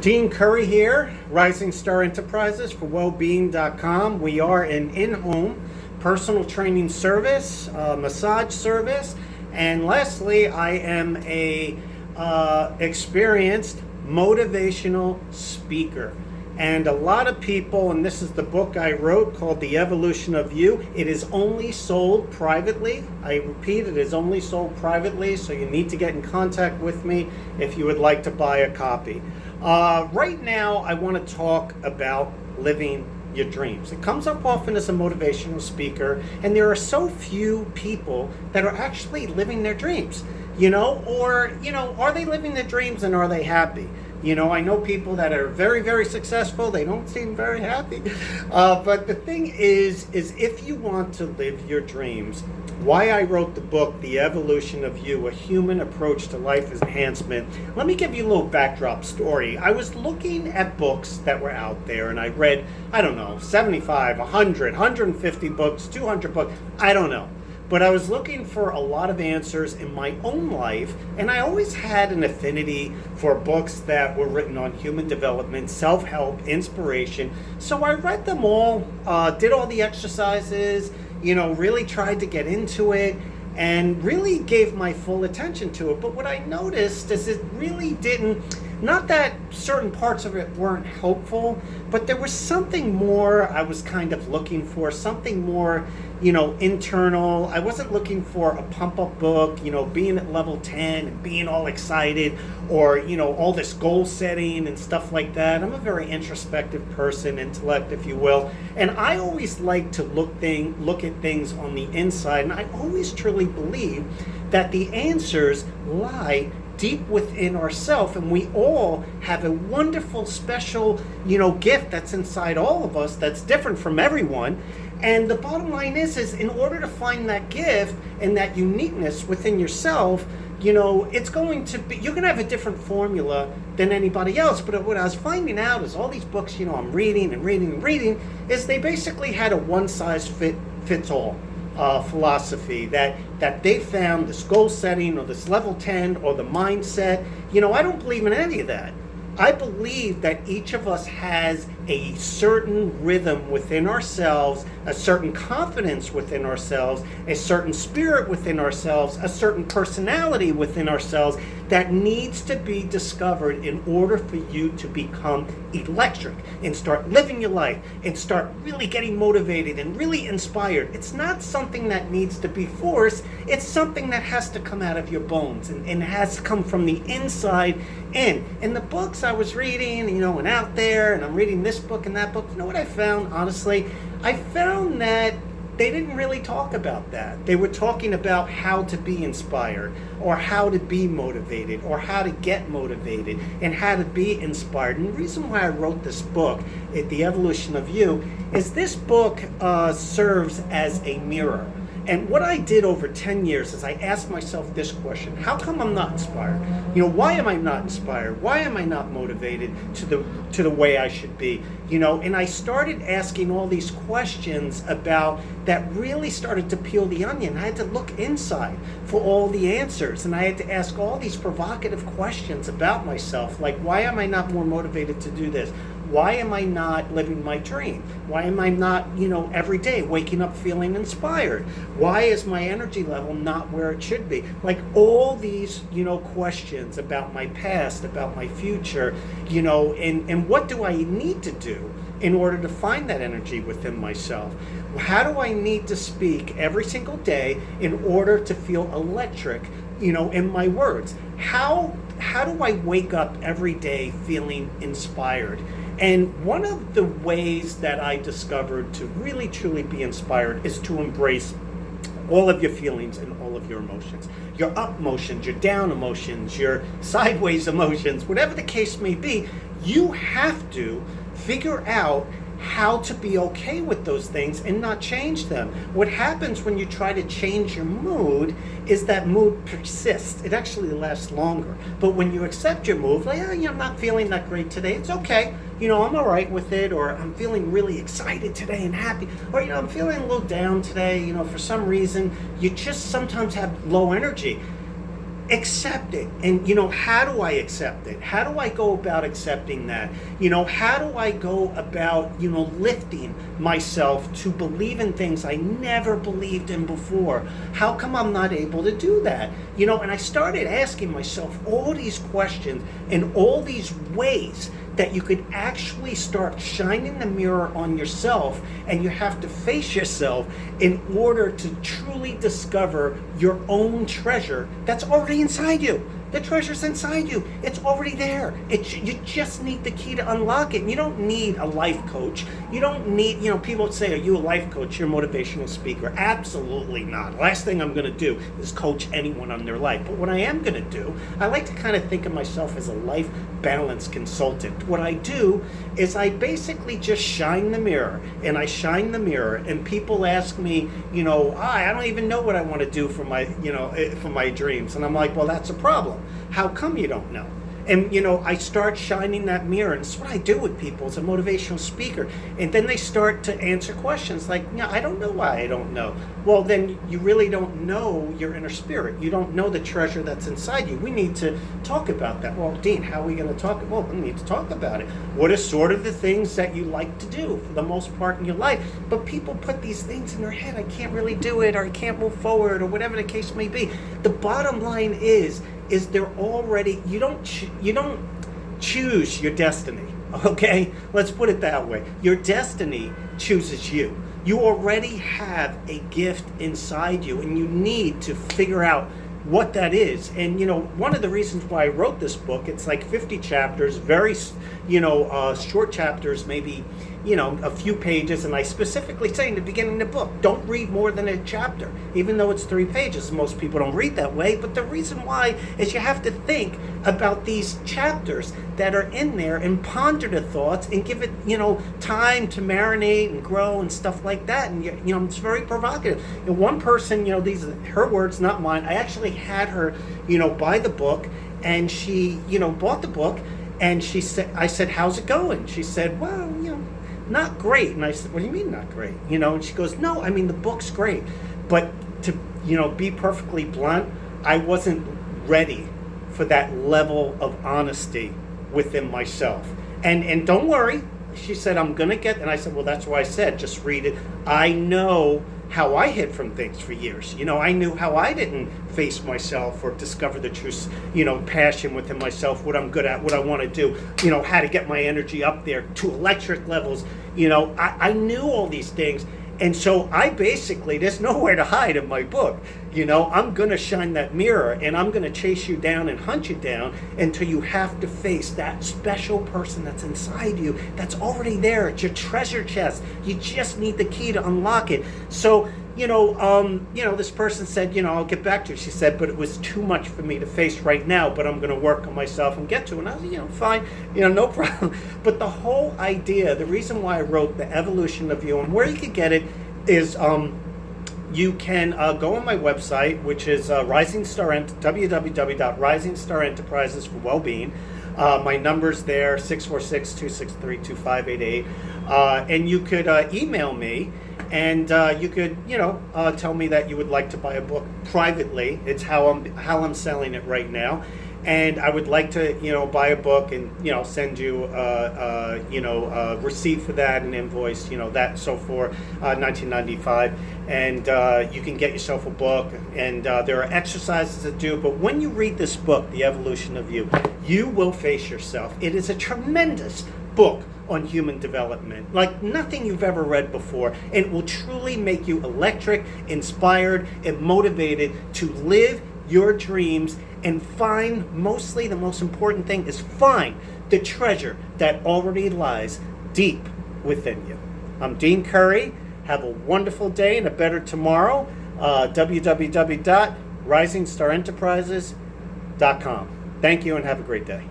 Dean Curry here, Rising Star Enterprises for Wellbeing.com. We are an in-home personal training service, massage service, and lastly, I am a experienced motivational speaker. And a lot of people, and this is the book I wrote called The Evolution of You. It is only sold privately. I repeat, it is only sold privately, so you need to get in contact with me if you would like to buy a copy. Right now, I want to talk about living your dreams. It comes up often as a motivational speaker, and there are so few people that are actually living their dreams, are they living their dreams and are they happy? I know people that are very, very successful. They don't seem very happy. But the thing is if you want to live your dreams, why I wrote the book, The Evolution of You, A Human Approach to Life Enhancement. Let me give you a little backdrop story. I was looking at books that were out there, and I read, 75, 100, 150 books, 200 books, I don't know. But I was looking for a lot of answers in my own life, and I always had an affinity for books that were written on human development, self-help, inspiration. So I read them all, did all the exercises, really tried to get into it, and really gave my full attention to it. But what I noticed is it really didn't, not that certain parts of it weren't helpful, but there was something more I was kind of looking for, something more, internal. I wasn't looking for a pump-up book, being at level 10 and being all excited, or, all this goal setting and stuff like that. I'm a very introspective person, intellect, if you will, and I always like to look at things on the inside, and I always truly believe that the answers lie deep within ourselves, and we all have a wonderful, special, gift that's inside all of us that's different from everyone. And the bottom line is in order to find that gift and that uniqueness within yourself, it's going to be, you're going to have a different formula than anybody else. But what I was finding out is all these books, I'm reading, is they basically had a one-size-fits-all philosophy that they found this goal setting or this level 10 or the mindset. I don't believe in any of that. I believe that each of us has a certain rhythm within ourselves, a certain confidence within ourselves, a certain spirit within ourselves, a certain personality within ourselves that needs to be discovered in order for you to become electric and start living your life and start really getting motivated and really inspired. It's not something that needs to be forced. It's something that has to come out of your bones and has to come from the inside in. And the books I was reading, and out there, and I'm reading this book and that book, what I found, honestly? I found that they didn't really talk about that. They were talking about how to be inspired, or how to be motivated, or how to get motivated, and how to be inspired. And the reason why I wrote this book, The Evolution of You, is this book serves as a mirror. And what I did over 10 years is I asked myself this question: how come I'm not inspired? Why am I not inspired? Why am I not motivated to the way I should be? And I started asking all these questions about that really started to peel the onion. I had to look inside for all the answers, and I had to ask all these provocative questions about myself, like, why am I not more motivated to do this? Why am I not living my dream? Why am I not, every day waking up feeling inspired? Why is my energy level not where it should be? Like all these, questions about my past, about my future, and what do I need to do in order to find that energy within myself? How do I need to speak every single day in order to feel electric, in my words? How do I wake up every day feeling inspired? And one of the ways that I discovered to really truly be inspired is to embrace all of your feelings and all of your emotions. Your up emotions, your down emotions, your sideways emotions, whatever the case may be, you have to figure out how to be okay with those things and not change them. What happens when you try to change your mood is that mood persists. It actually lasts longer. But when you accept your mood, like, I'm not feeling that great today, it's okay. I'm all right with it, or I'm feeling really excited today and happy, or, I'm feeling a little down today, for some reason, you just sometimes have low energy. accept it. And, how do I accept it? How do I go about accepting that? How do I go about, lifting myself to believe in things I never believed in before? How come I'm not able to do that? And I started asking myself all these questions in all these ways that you could actually start shining the mirror on yourself, and you have to face yourself in order to truly discover your own treasure that's already inside you. The treasure's inside you. It's already there. You just need the key to unlock it. And you don't need a life coach. You don't need, people say, are you a life coach? You're a motivational speaker. Absolutely not. Last thing I'm going to do is coach anyone on their life. But what I am going to do, I like to kind of think of myself as a life balance consultant. What I do is I basically just shine the mirror, and I shine the mirror, and people ask me, I don't even know what I want to do for my dreams. And I'm like, well, that's a problem. How come you don't know? And, I start shining that mirror, and it's what I do with people as a motivational speaker. And then they start to answer questions like, I don't know why I don't know. Well, then you really don't know your inner spirit. You don't know the treasure that's inside you. We need to talk about that. Well, Dean, how are we going to talk? Well, we need to talk about it. What are sort of the things that you like to do for the most part in your life? But people put these things in their head. I can't really do it, or I can't move forward, or whatever the case may be. The bottom line is they're already, you don't choose your destiny, okay? Let's put it that way. Your destiny chooses you. You already have a gift inside you, and you need to figure out what that is. And one of the reasons why I wrote this book, it's like 50 chapters, very short chapters, maybe a few pages, and I specifically say in the beginning of the book, don't read more than a chapter, even though it's 3 pages. Most people don't read that way, but the reason why is you have to think about these chapters that are in there and ponder the thoughts and give it time to marinate and grow and stuff like that. And it's very provocative. And one person, these are her words, not mine. I actually had her buy the book, and she bought the book, and I said, how's it going? She said, well, not great. And I said, what do you mean not great? And she goes, no, I mean, the book's great. But to, be perfectly blunt, I wasn't ready for that level of honesty within myself. And don't worry, she said, I'm going to get, and I said, well, that's why I said, just read it. I know how I hid from things for years. I knew how I didn't face myself or discover the true, passion within myself, what I'm good at, what I want to do, how to get my energy up there to electric levels. I knew all these things. And so I basically, there's nowhere to hide in my book. I'm going to shine that mirror, and I'm going to chase you down and hunt you down until you have to face that special person that's inside you that's already there. It's your treasure chest. You just need the key to unlock it. So, this person said, I'll get back to you. She said, but it was too much for me to face right now, but I'm going to work on myself and get to it. And I was, fine, no problem. But the whole idea, the reason why I wrote The Evolution of You, and where you could get it is, you can go on my website, which is www.RisingStarEnterprises for Wellbeing. My number's there, 646-263-2588. And you could email me, and you could, tell me that you would like to buy a book privately. It's how I'm selling it right now. And I would like to, buy a book and, send you, a receipt for that, an invoice, that, so for $19.95. And you can get yourself a book, and there are exercises to do. But when you read this book, The Evolution of You, you will face yourself. It is a tremendous book on human development, like nothing you've ever read before, and it will truly make you electric, inspired, and motivated to live your dreams and find, mostly the most important thing is find the treasure that already lies deep within you. I'm Dean Curry. Have a wonderful day and a better tomorrow. www.RisingStarEnterprises.com. Thank you and have a great day.